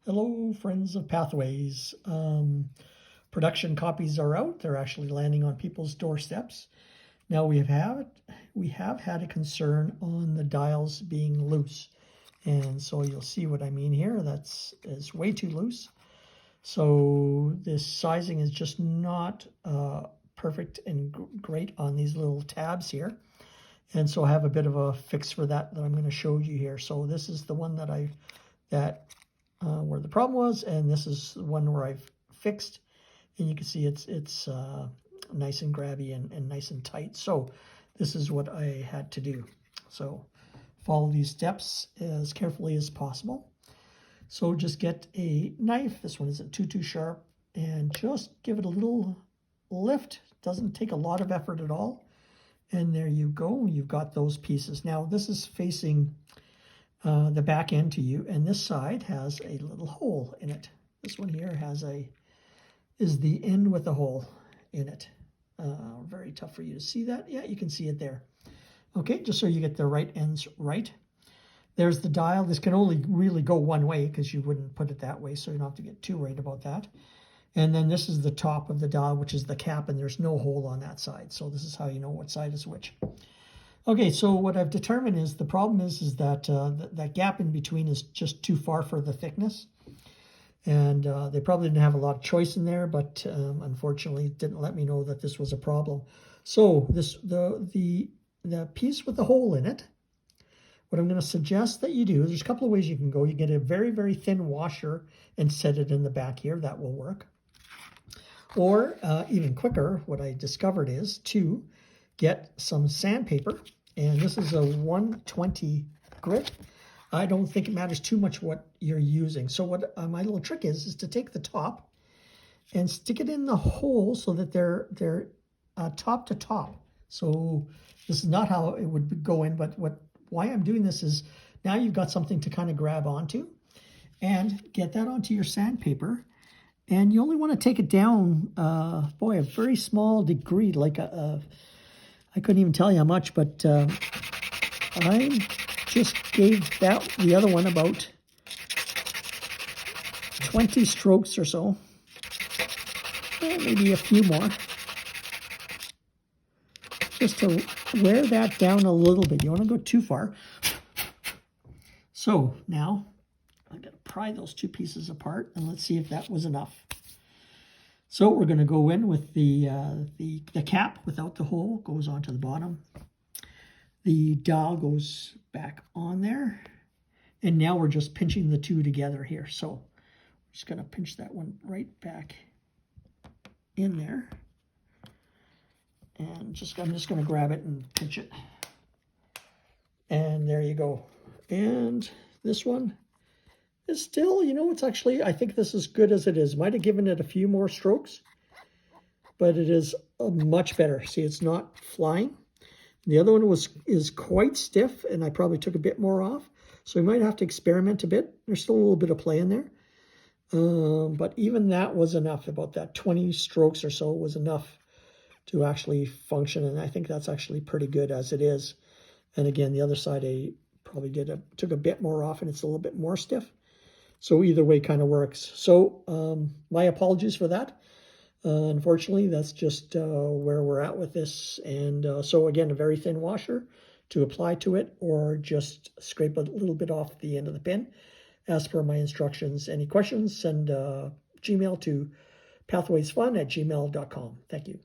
Hello, friends of Pathways. Production copies are out. They're actually landing on people's doorsteps. Now we have had a concern on the dials being loose. And so you'll see what I mean here. Is way too loose. So this sizing is just not perfect and great on these little tabs here. And so I have a bit of a fix for that I'm going to show you here. So this is the one where the problem was, and this is the one where I've fixed, and you can see it's nice and grabby and nice and tight. So this is what I had to do. So follow these steps as carefully as possible. So just get a knife. This one isn't too sharp, and just give it a little lift. Doesn't take a lot of effort at all. And there you go. You've got those pieces. Now this is facing the back end to you, and this side has a little hole in it. This one here is the end with a hole in it. Very tough for you to see that. Yeah, you can see it there. Okay, just so you get the right ends right. There's the dial. This can only really go one way because you wouldn't put it that way, so you don't have to get too worried about that. And then this is the top of the dial, which is the cap, and there's no hole on that side. So this is how you know what side is which. Okay, so what I've determined is the problem is that that gap in between is just too far for the thickness. And they probably didn't have a lot of choice in there, but unfortunately it didn't let me know that this was a problem. So the piece with the hole in it, what I'm going to suggest that you do, there's a couple of ways you can go. You get a very thin washer and set it in the back here. That will work. Or even quicker, what I discovered is to get some sandpaper. And this is a 120 grit. I don't think it matters too much what you're using. So what my little trick is to take the top and stick it in the hole so that they're top to top. So this is not how it would go in, but why I'm doing this is now you've got something to kind of grab onto and get that onto your sandpaper. And you only want to take it down, a very small degree, like I couldn't even tell you how much, but I just gave the other one about 20 strokes or so, maybe a few more, just to wear that down a little bit. You don't want to go too far. So now I'm going to pry those two pieces apart, and let's see if that was enough. So we're going to go in with the cap without the hole, goes onto the bottom. The dial goes back on there. And now we're just pinching the two together here. So I'm just going to pinch that one right back in there. And I'm just going to grab it and pinch it. And there you go. And this one is still, it's actually, I think this is good as it is. Might have given it a few more strokes, but it is much better. See, it's not flying. The other one is quite stiff, and I probably took a bit more off. So we might have to experiment a bit. There's still a little bit of play in there. But even that was enough. About that 20 strokes or so was enough to actually function. And I think that's actually pretty good as it is. And again, the other side, I probably took a bit more off, and it's a little bit more stiff. So either way kind of works. So my apologies for that. Unfortunately, that's just where we're at with this. And so again, a very thin washer to apply to it, or just scrape a little bit off the end of the pin as per my instructions. Any questions, send Gmail to pathwaysfun@gmail.com. Thank you.